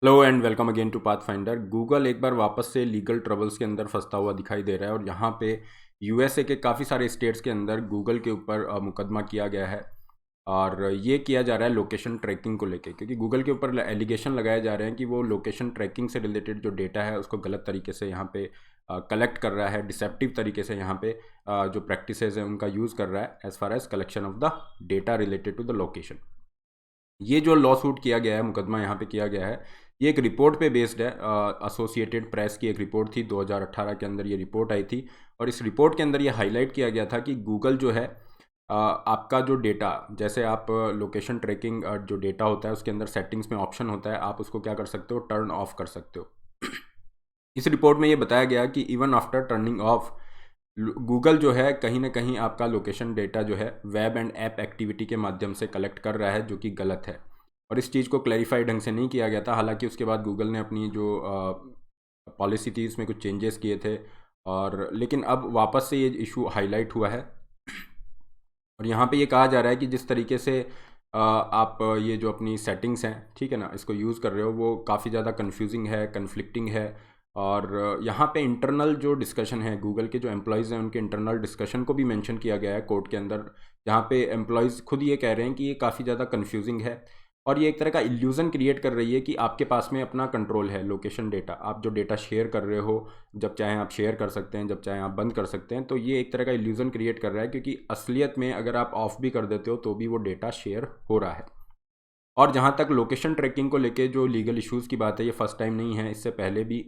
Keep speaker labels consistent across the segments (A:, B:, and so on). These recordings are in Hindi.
A: Hello and welcome again to Pathfinder. Google एक बार वापस से लीगल ट्रबल्स के अंदर फंसता हुआ दिखाई दे रहा है और यहाँ पे यूएसए के काफ़ी सारे स्टेट्स के अंदर गूगल के ऊपर मुकदमा किया गया है। और ये किया जा रहा है लोकेशन ट्रैकिंग को लेके, क्योंकि गूगल के ऊपर एलिगेशन लगाए जा रहे हैं कि वो लोकेशन ट्रैकिंग से रिलेटेड जो डेटा है उसको गलत तरीके से यहाँ पे कलेक्ट कर रहा है, डिसेप्टिव तरीके से यहाँ पे जो प्रैक्टिसेस हैं उनका यूज़ कर रहा है as far as collection of the data related to the location. ये जो लॉ सूट किया गया है, मुकदमा यहाँ पे किया गया है, ये एक रिपोर्ट पे बेस्ड है। एसोसिएटेड प्रेस की एक रिपोर्ट थी, 2018 के अंदर ये रिपोर्ट आई थी। और इस रिपोर्ट के अंदर ये हाईलाइट किया गया था कि गूगल जो है आपका जो डेटा, जैसे आप लोकेशन ट्रैकिंग जो डेटा होता है उसके अंदर सेटिंग्स में ऑप्शन होता है, आप उसको क्या कर सकते हो, टर्न ऑफ कर सकते हो। इस रिपोर्ट में ये बताया गया कि even after turning of, Google जो है कहीं ना कहीं आपका लोकेशन डेटा जो है वेब एंड ऐप एक्टिविटी के माध्यम से कलेक्ट कर रहा है, जो कि गलत है। और इस चीज़ को क्लैरिफाई ढंग से नहीं किया गया था। हालांकि उसके बाद गूगल ने अपनी जो पॉलिसी थी उसमें कुछ चेंजेस किए थे, और लेकिन अब वापस से ये इशू हाईलाइट हुआ है। और यहाँ पे ये कहा जा रहा है कि जिस तरीके से आप ये जो अपनी सेटिंग्स हैं, ठीक है ना, इसको यूज़ कर रहे हो, वो काफ़ी ज़्यादा कन्फ्यूजिंग है, कन्फ्लिक्टिंग है। और यहाँ पे इंटरनल जो डिस्कशन है, गूगल के जो एम्प्लॉयज़ हैं उनके इंटरनल डिस्कशन को भी मेंशन किया गया है कोर्ट के अंदर, जहाँ पे एम्प्लॉयज़ खुद ये कह रहे हैं कि ये काफ़ी ज़्यादा कन्फ्यूजिंग है और ये एक तरह का इल्यूज़न क्रिएट कर रही है कि आपके पास में अपना कंट्रोल है लोकेशन डेटा। आप जो डेटा शेयर कर रहे हो, जब चाहें आप शेयर कर सकते हैं, जब चाहें आप बंद कर सकते हैं। तो ये एक तरह का इल्यूज़न क्रिएट कर रहा है, क्योंकि असलियत में अगर आप ऑफ भी कर देते हो तो भी वो डेटा शेयर हो रहा है। और जहाँ तक लोकेशन ट्रैकिंग को लेके जो लीगल इश्यूज़ की बात है, ये फर्स्ट टाइम नहीं है, इससे पहले भी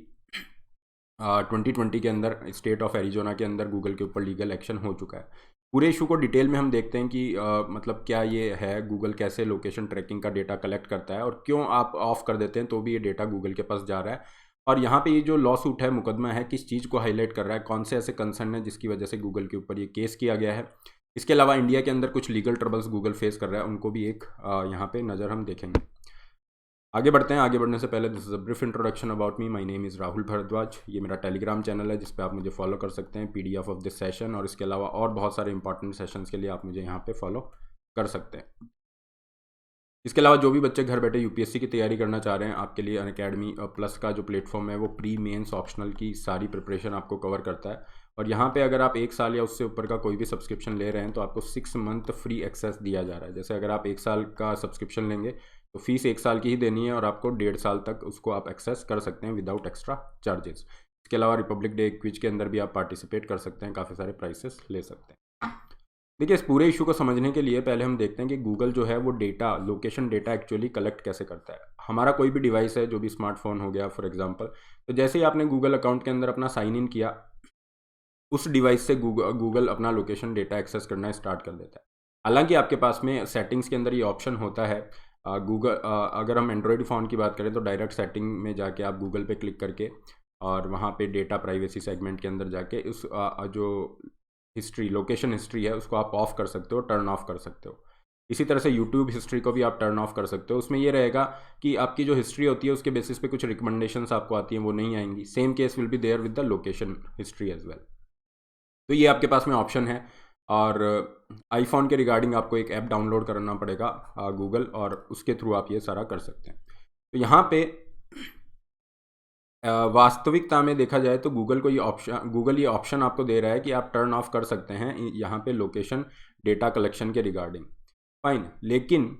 A: 2020 के अंदर स्टेट ऑफ एरिजोना के अंदर गूगल के ऊपर लीगल एक्शन हो चुका है। पूरे इशू को डिटेल में हम देखते हैं कि मतलब क्या ये है, गूगल कैसे लोकेशन ट्रैकिंग का डेटा कलेक्ट करता है और क्यों आप ऑफ कर देते हैं तो भी ये डेटा गूगल के पास जा रहा है। और यहाँ पे ये जो लॉ सूट है, मुकदमा है, किस चीज़ को हाईलाइट कर रहा है, कौन से ऐसे कंसर्न है जिसकी वजह से गूगल के ऊपर ये केस किया गया है। इसके अलावा इंडिया के अंदर कुछ लीगल ट्रबल्स गूगल फेस कर रहा है, उनको भी एक यहाँ पे नज़र हम देखेंगे। आगे बढ़ते हैं। आगे बढ़ने से पहले this is a brief introduction about me. My name is Rahul Bhardwaj. ये मेरा टेलीग्राम चैनल है जिस पे आप मुझे फॉलो कर सकते हैं, पीडीएफ ऑफ दिस सेशन, और इसके अलावा और बहुत सारे इंपॉर्टेंट सेशंस के लिए आप मुझे यहाँ पे फॉलो कर सकते हैं। इसके अलावा जो भी बच्चे घर बैठे यूपीएससी की तैयारी करना चाह रहे हैं, आपके लिए अनअकैडमी प्लस का जो प्लेटफॉर्म है वो प्री मेंस ऑप्शनल की सारी प्रिपरेशन आपको कवर करता है। और यहाँ पे अगर आप 1 साल या उससे ऊपर का कोई भी सब्सक्रिप्शन ले रहे हैं तो आपको 6 मंथ फ्री एक्सेस दिया जा रहा है। जैसे अगर आप 1 साल का सब्सक्रिप्शन लेंगे तो फीस 1 साल की ही देनी है और आपको 1.5 साल तक उसको आप एक्सेस कर सकते हैं विदाउट एक्स्ट्रा चार्जेस। इसके अलावा रिपब्लिक डे क्विज के अंदर भी आप पार्टिसिपेट कर सकते हैं, काफ़ी सारे प्राइसेस ले सकते हैं। देखिए, इस पूरे इशू को समझने के लिए पहले हम देखते हैं कि गूगल जो है वो data, location data actually collect कैसे करता है। हमारा कोई भी डिवाइस है, जो भी स्मार्टफोन हो गया फॉर एग्जांपल, तो जैसे ही आपने गूगल अकाउंट के अंदर अपना साइन इन किया, उस डिवाइस से गूगल अपना लोकेशन डेटा एक्सेस करना स्टार्ट कर देता है। हालांकि आपके पास में सेटिंग्स के अंदर ये ऑप्शन होता है। गूगल, अगर हम एंड्रॉयड फ़ोन की बात करें तो डायरेक्ट सेटिंग में जाके आप गूगल पे क्लिक करके और वहाँ पे डेटा प्राइवेसी सेगमेंट के अंदर जाके उस जो हिस्ट्री, लोकेशन हिस्ट्री है, उसको आप ऑफ कर सकते हो, टर्न ऑफ कर सकते हो। इसी तरह से यूट्यूब हिस्ट्री को भी आप टर्न ऑफ कर सकते हो। उसमें ये रहेगा कि आपकी जो हिस्ट्री होती है उसके बेसिस पे कुछ रिकमेंडेशंस आपको आती हैं, वो नहीं आएंगी। Same case will be there with the location history as well. तो ये आपके पास में ऑप्शन है। और आईफोन के रिगार्डिंग आपको एक ऐप डाउनलोड करना पड़ेगा गूगल, और उसके थ्रू आप ये सारा कर सकते हैं। तो यहाँ पे वास्तविकता में देखा जाए तो गूगल ये ऑप्शन आपको दे रहा है कि आप टर्न ऑफ कर सकते हैं यहाँ पे लोकेशन डेटा कलेक्शन के रिगार्डिंग। फाइन, लेकिन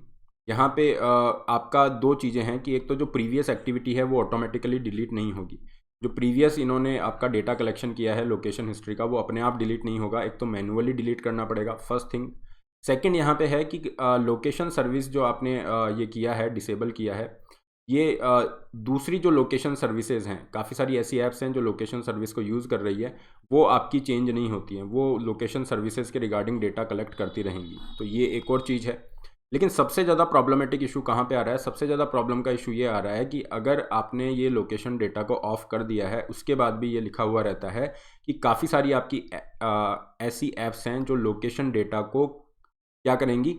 A: यहाँ पे आपका 2 चीज़ें हैं कि एक तो जो प्रीवियस एक्टिविटी है वो ऑटोमेटिकली डिलीट नहीं होगी। जो प्रीवियस इन्होंने आपका डेटा कलेक्शन किया है लोकेशन हिस्ट्री का, वो अपने आप डिलीट नहीं होगा। एक तो मैनुअली डिलीट करना पड़ेगा, फर्स्ट थिंग। सेकंड यहाँ पे है कि लोकेशन सर्विस जो आपने ये किया है, डिसेबल किया है, ये दूसरी जो लोकेशन सर्विसेज हैं, काफ़ी सारी ऐसी ऐप्स हैं जो लोकेशन सर्विस को यूज़ कर रही है, वो आपकी चेंज नहीं होती हैं, वो लोकेशन सर्विसेज के रिगार्डिंग डेटा कलेक्ट करती रहेंगी। तो ये एक और चीज़ है। लेकिन सबसे ज़्यादा प्रॉब्लमेटिक इशू कहाँ पे आ रहा है? सबसे ज़्यादा प्रॉब्लम का इशू ये आ रहा है कि अगर आपने ये लोकेशन डेटा को ऑफ कर दिया है, उसके बाद भी ये लिखा हुआ रहता है कि काफ़ी सारी आपकी ऐसी ऐप्स हैं जो लोकेशन डेटा को क्या करेंगी,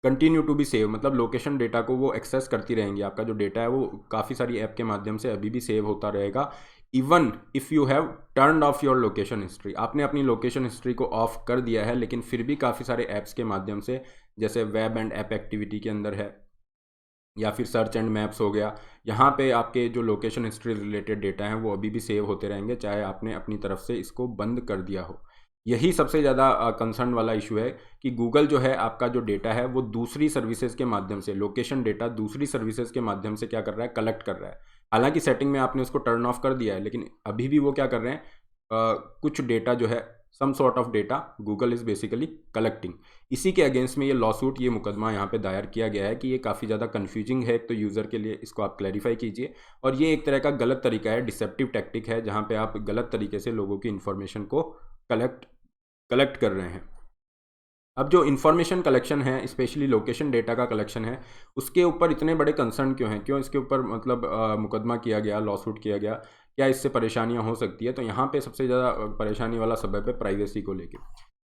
A: कंटिन्यू टू बी सेव, मतलब लोकेशन डेटा को वो एक्सेस करती रहेंगी। आपका जो डेटा है वो काफ़ी सारी ऐप के माध्यम से अभी भी सेव होता रहेगा, even if you have turn off your location history. आपने अपनी लोकेशन हिस्ट्री को ऑफ कर दिया है, लेकिन फिर भी काफ़ी सारे ऐप्स के माध्यम से, जैसे वेब एंड ऐप एक्टिविटी के अंदर है, या फिर सर्च एंड मैप्स हो गया, यहाँ पे आपके जो लोकेशन हिस्ट्री रिलेटेड डेटा हैं वो अभी भी सेव होते रहेंगे, चाहे आपने अपनी तरफ से इसको बंद कर दिया हो। यही सबसे ज़्यादा कंसर्न वाला इशू है कि गूगल जो है आपका जो डेटा है वो दूसरी सर्विसेज के माध्यम से, लोकेशन डेटा दूसरी सर्विसेज के माध्यम से क्या कर रहा है, कलेक्ट कर रहा है। हालांकि सेटिंग में आपने उसको टर्न ऑफ कर दिया है, लेकिन अभी भी वो क्या कर रहे हैं, कुछ डेटा जो है, some sort of data Google is basically collecting. इसी के अगेंस्ट में ये लॉसूट, ये मुकदमा यहाँ पे दायर किया गया है कि ये काफ़ी ज़्यादा कन्फ्यूजिंग है एक तो यूज़र के लिए, इसको आप क्लैरिफाई कीजिए। और ये एक तरह का गलत तरीका है, डिसेप्टिव टैक्टिक है, जहाँ पे आप गलत तरीके से लोगों की इन्फॉर्मेशन को कलेक्ट कर रहे हैं। अब जो इन्फॉर्मेशन कलेक्शन है, स्पेशली लोकेशन डेटा का कलेक्शन है, उसके ऊपर इतने बड़े कंसर्न क्यों हैं, क्यों इसके ऊपर मतलब मुकदमा किया गया, लॉसूट किया गया, क्या इससे परेशानियां हो सकती है? तो यहाँ पे सबसे ज़्यादा परेशानी वाला सबब है प्राइवेसी को लेके।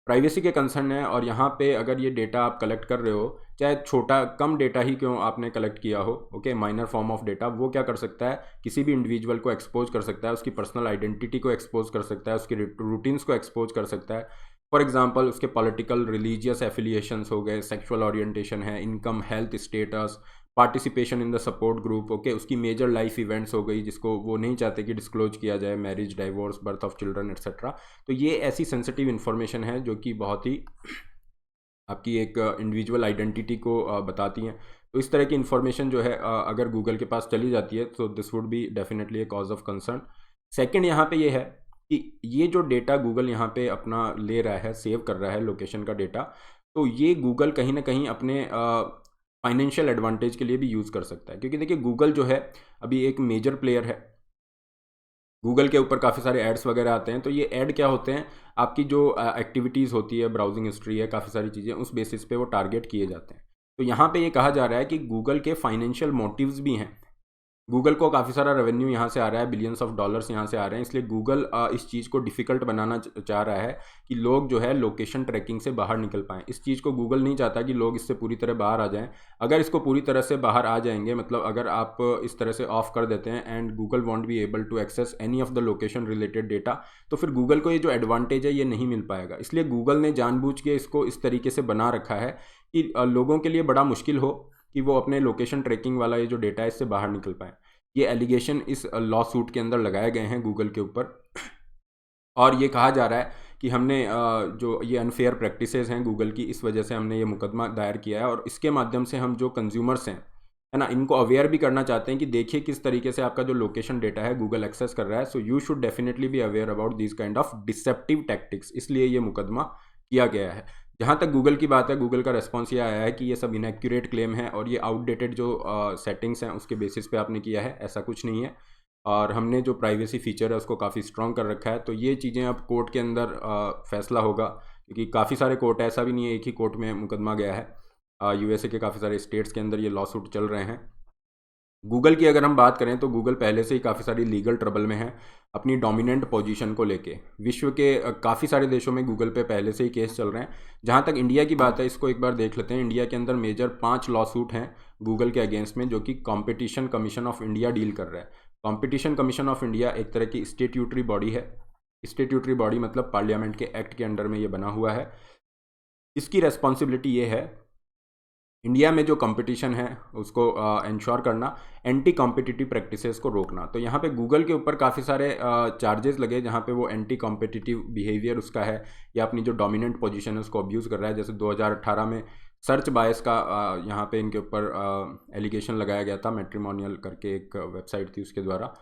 A: प्राइवेसी के कंसर्न है, और यहाँ पे अगर ये डेटा आप कलेक्ट कर रहे हो, चाहे छोटा कम डेटा ही क्यों आपने कलेक्ट किया हो, okay, minor form of data, वो क्या कर सकता है, किसी भी इंडिविजुअल को एक्सपोज कर सकता है, उसकी पर्सनल आइडेंटिटी को एक्सपोज कर सकता है, उसकी रूटीन्स को एक्सपोज कर सकता है। फॉर एग्जांपल उसके पॉलिटिकल रिलीजियस एफिलिएशंस हो गए, सेक्सुअल ओरिएंटेशन है, income, health status, participation in the support group, okay, उसकी मेजर लाइफ इवेंट्स हो गई जिसको वो नहीं चाहते कि डिस्क्लोज किया जाए, marriage, divorce, birth of children etcetera. तो ये ऐसी सेंसिटिव इन्फॉर्मेशन है जो कि बहुत ही आपकी एक इंडिविजुअल आइडेंटिटी को बताती हैं। तो इस तरह की इन्फॉर्मेशन जो है अगर गूगल के पास चली जाती है तो this would be definitely A cause of concern. Second यहाँ पे ये है कि ये जो डेटा गूगल यहाँ पे अपना ले रहा है, सेव कर रहा है लोकेशन का डेटा, तो ये गूगल कहीं ना कहीं अपने फाइनेंशियल एडवांटेज के लिए भी यूज़ कर सकता है। क्योंकि देखिए गूगल जो है अभी एक मेजर प्लेयर है, गूगल के ऊपर काफ़ी सारे एड्स वगैरह आते हैं। तो ये ऐड क्या होते हैं, आपकी जो एक्टिविटीज़ होती है, ब्राउजिंग हिस्ट्री है, काफ़ी सारी चीज़ें, उस बेसिस पे वो टारगेट किए जाते हैं। तो यहाँ पे ये कहा जा रहा है कि गूगल के फाइनेंशियल मोटिव्स भी हैं, गूगल को काफ़ी सारा रेवेन्यू यहाँ से आ रहा है, बिलियंस ऑफ डॉलर्स यहाँ से आ रहे हैं, इसलिए गूगल इस चीज़ को डिफ़िकल्ट बनाना चाह रहा है कि लोग जो है लोकेशन ट्रैकिंग से बाहर निकल पाएँ। इस चीज़ को गूगल नहीं चाहता कि लोग इससे पूरी तरह बाहर आ जाएँ। अगर इसको पूरी तरह से बाहर आ जाएंगे, मतलब अगर आप इस तरह से ऑफ कर देते हैं and Google won't be able to access any of the location related data, तो फिर गूगल को ये जो एडवांटेज है ये नहीं मिल पाएगा। इसलिए गूगल ने जानबूझ के इसको इस तरीके से बना रखा है कि लोगों के लिए बड़ा मुश्किल हो कि वो अपने लोकेशन ट्रैकिंग वाला ये जो डेटा है इससे बाहर निकल पाएँ। ये एलिगेशन इस लॉ सूट के अंदर लगाए गए हैं गूगल के ऊपर, और ये कहा जा रहा है कि हमने जो ये अनफेयर प्रैक्टिसेस हैं गूगल की, इस वजह से हमने ये मुकदमा दायर किया है, और इसके माध्यम से हम जो कंज्यूमर्स हैं, है ना, इनको अवेयर भी करना चाहते हैं कि देखिए किस तरीके से आपका जो लोकेशन डेटा है गूगल एक्सेस कर रहा है। So you should definitely be aware about this kind of deceptive tactics, इसलिए ये मुकदमा किया गया है। जहाँ तक गूगल की बात है, गूगल का रिस्पॉन्स ये आया है कि ये सब इनएक्यूरेट क्लेम है और ये आउटडेटेड जो सेटिंग्स हैं उसके बेसिस पे आपने किया है, ऐसा कुछ नहीं है, और हमने जो प्राइवेसी फीचर है उसको काफ़ी स्ट्रॉन्ग कर रखा है। तो ये चीज़ें अब कोर्ट के अंदर फैसला होगा, क्योंकि काफ़ी सारे कोर्ट है, ऐसा भी नहीं है एक ही कोर्ट में मुकदमा गया है, यूएसए के काफ़ी सारे स्टेट्स के अंदर ये लॉ सूट चल रहे हैं। गूगल की अगर हम बात करें तो गूगल पहले से ही काफ़ी सारी लीगल ट्रबल में है अपनी डोमिनेंट पोजीशन को लेके। विश्व के काफ़ी सारे देशों में गूगल पे पहले से ही केस चल रहे हैं। जहाँ तक इंडिया की बात है, इसको एक बार देख लेते हैं। इंडिया के अंदर मेजर 5 लॉ सूट हैं गूगल के अगेंस्ट में, जो कि competition commission of India deal कर रहा है। कॉम्पिटिशन कमीशन ऑफ इंडिया एक तरह की स्टेट्यूटरी बॉडी है। स्टेट्यूटरी बॉडी मतलब पार्लियामेंट के एक्ट के अंडर में ये बना हुआ है। इसकी रेस्पॉन्सिबिलिटी ये है इंडिया में जो कंपटीशन है उसको इंश्योर करना, एंटी कॉम्पिटिटिव प्रैक्टिसेस को रोकना। तो यहाँ पे गूगल के ऊपर काफ़ी सारे चार्जेस लगे, जहाँ पे वो एंटी कॉम्पिटिटिव बिहेवियर उसका है, या अपनी जो डोमिनेंट पोजीशन है उसको अब्यूज़ कर रहा है। जैसे 2018 में सर्च बायस का यहाँ पे इनके ऊपर एलिगेशन लगाया गया था, मैट्रिमोनियल करके एक वेबसाइट थी उसके द्वारा,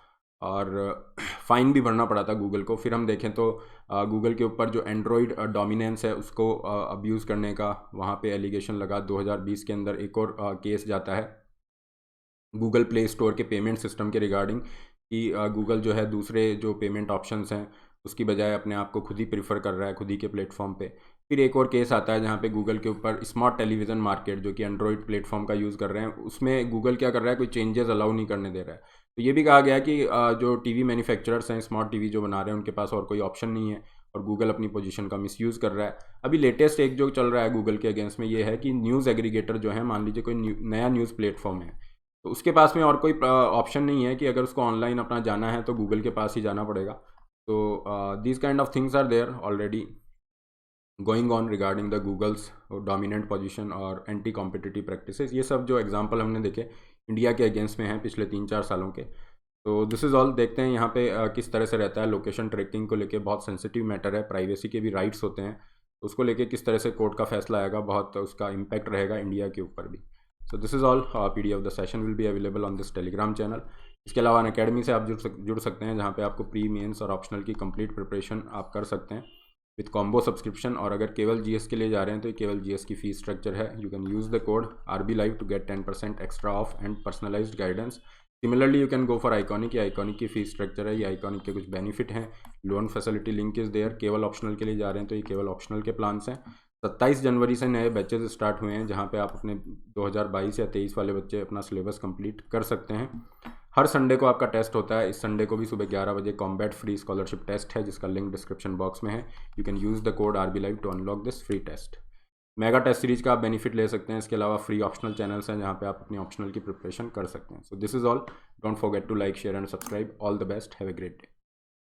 A: और फ़ाइन भी भरना पड़ा था गूगल को। फिर हम देखें तो गूगल के ऊपर जो एंड्रॉयड डोमिनेंस है उसको अब्यूज़ करने का वहाँ पे एलिगेशन लगा। 2020 के अंदर एक और केस जाता है गूगल प्ले स्टोर के पेमेंट सिस्टम के रिगार्डिंग, कि गूगल जो है दूसरे जो पेमेंट ऑप्शंस हैं उसकी बजाय अपने आप को खुद ही प्रीफर कर रहा है खुद ही के प्लेटफॉर्म पे। फिर एक और केस आता है जहाँ पे गूगल के ऊपर स्मार्ट टेलीविज़न मार्केट, जो कि एंड्रॉयड प्लेटफॉर्म का यूज़ कर रहे हैं, उसमें गूगल क्या कर रहा है, कोई चेंजेस अलाउ नहीं करने दे रहा है। तो ये भी कहा गया कि जो टीवी मैन्युफैक्चरर्स हैं, स्मार्ट टीवी जो बना रहे हैं, उनके पास और कोई ऑप्शन नहीं है और गूगल अपनी पोजीशन का मिसयूज़ कर रहा है। अभी लेटेस्ट एक जो चल रहा है गूगल के अगेंस्ट में ये है कि न्यूज़ एग्रीगेटर जो है, मान लीजिए कोई नया न्यूज़ प्लेटफॉर्म है, तो उसके पास में और कोई ऑप्शन नहीं है कि अगर उसको ऑनलाइन अपना जाना है तो गूगल के पास ही जाना पड़ेगा। तो this kind of things are there already going on regarding the Google's dominant position और एंटी कॉम्पिटिटिव प्रैक्टिसेस। ये सब जो एग्जांपल हमने देखे, इंडिया के अगेंस्ट में हैं पिछले 3-4 सालों के। तो दिस इज़ ऑल। देखते हैं यहाँ पे किस तरह से रहता है। लोकेशन ट्रैकिंग को लेके बहुत सेंसिटिव मैटर है, प्राइवेसी के भी राइट्स होते हैं, तो उसको लेके किस तरह से कोर्ट का फैसला आएगा, बहुत उसका इम्पैक्ट रहेगा इंडिया के ऊपर भी। सो this is all. PDF of the session will be available on this Telegram channel. इसके अलावा अनअकैडमी से आप जुड़ सकते हैं, जहाँ पे आपको प्री, मेंस और ऑप्शनल की कंप्लीट प्रिपरेशन आप कर सकते हैं विथ कॉम्बो सब्सक्रिप्शन। और अगर केवल जीएस के लिए जा रहे हैं तो ये केवल जीएस की फीस स्ट्रक्चर है। You can use the code RB Live to get 10% extra off and personalised guidance. Similarly you can go for iconic. ये आइकॉनिक की फीस स्ट्रक्चर है, ये आइकॉनिक के कुछ बेनिफिट हैं। Loan facility link is there. केवल ऑप्शनल के लिए जा रहे हैं तो ये केवल ऑप्शनल के प्लान्स हैं। 27 जनवरी से नए बैचेज स्टार्ट हुए हैं, जहाँ पे आप अपने 2022 या 23 वाले बच्चे अपना सिलेबस कंप्लीट कर सकते हैं। हर संडे को आपका टेस्ट होता है। इस संडे को भी सुबह 11 बजे कॉम्बैट फ्री स्कॉलरशिप टेस्ट है, जिसका लिंक डिस्क्रिप्शन बॉक्स में है। You can use the code RB Live to unlock this free test. Mega test series का आप बेनिफिट ले सकते हैं। इसके अलावा फ्री ऑप्शनल चैनल्स हैं, जहाँ पे आप अपनी ऑप्शनल की प्रिपरेशन कर सकते हैं। So this is all. Don't forget to like, share and subscribe. All the best. Have a great day.